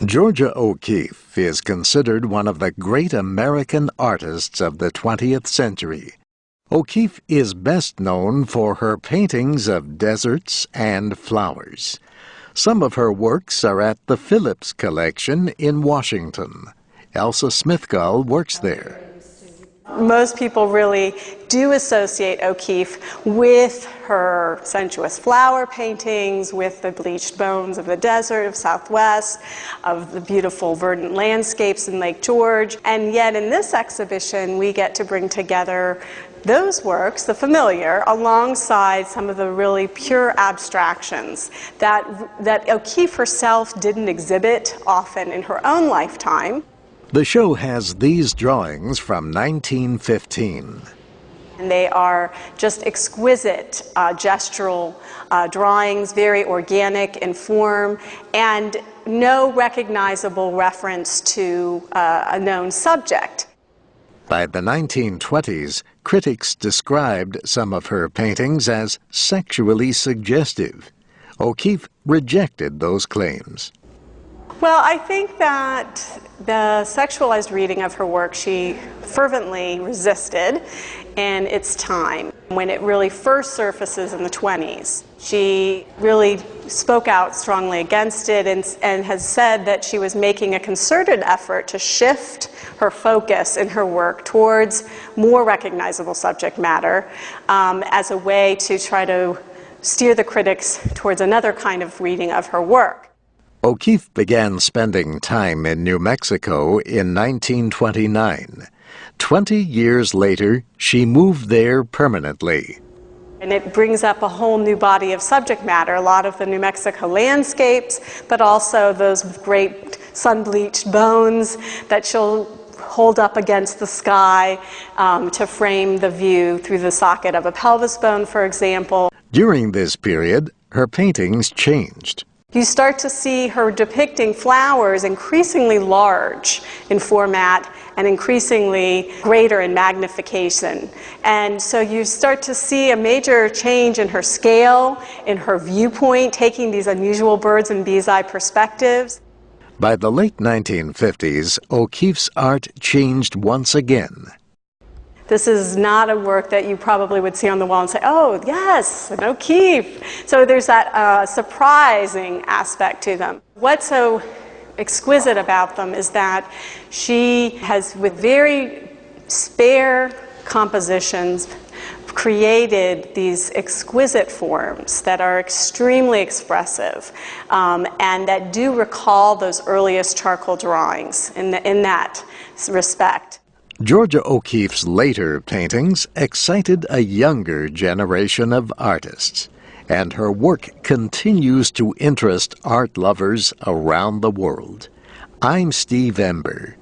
Georgia O'Keeffe is considered one of the great American artists of the 20th century. O'Keeffe is best known for her paintings of deserts and flowers. Some of her works are at the Phillips Collection in Washington. Elsa Smithgull works there. Most people really do associate O'Keeffe with her sensuous flower paintings, with the bleached bones of the desert of Southwest, of the beautiful verdant landscapes in Lake George. And yet in this exhibition, we get to bring together those works, the familiar, alongside some of the really pure abstractions that O'Keeffe herself didn't exhibit often in her own lifetime. The show has these drawings from 1915. And they are just exquisite gestural drawings, very organic in form, and no recognizable reference to a known subject. By the 1920s, critics described some of her paintings as sexually suggestive. O'Keeffe rejected those claims. Well, I think that the sexualized reading of her work she fervently resisted in its time. When it really first surfaces in the 20s, she really spoke out strongly against it and has said that she was making a concerted effort to shift her focus in her work towards more recognizable subject matter as a way to try to steer the critics towards another kind of reading of her work. O'Keeffe began spending time in New Mexico in 1929. 20 years later, she moved there permanently. And it brings up a whole new body of subject matter, a lot of the New Mexico landscapes, but also those great sun-bleached bones that she'll hold up against the sky to frame the view through the socket of a pelvis bone, for example. During this period, her paintings changed. You start to see her depicting flowers increasingly large in format and increasingly greater in magnification. And so you start to see a major change in her scale, in her viewpoint, taking these unusual birds and bees eye perspectives. By the late 1950s, O'Keeffe's art changed once again. This is not a work that you probably would see on the wall and say, oh, yes, an O'Keeffe. So there's that surprising aspect to them. What's so exquisite about them is that she has, with very spare compositions, created these exquisite forms that are extremely expressive and that do recall those earliest charcoal drawings in that respect. Georgia O'Keeffe's later paintings excited a younger generation of artists, and her work continues to interest art lovers around the world. I'm Steve Ember.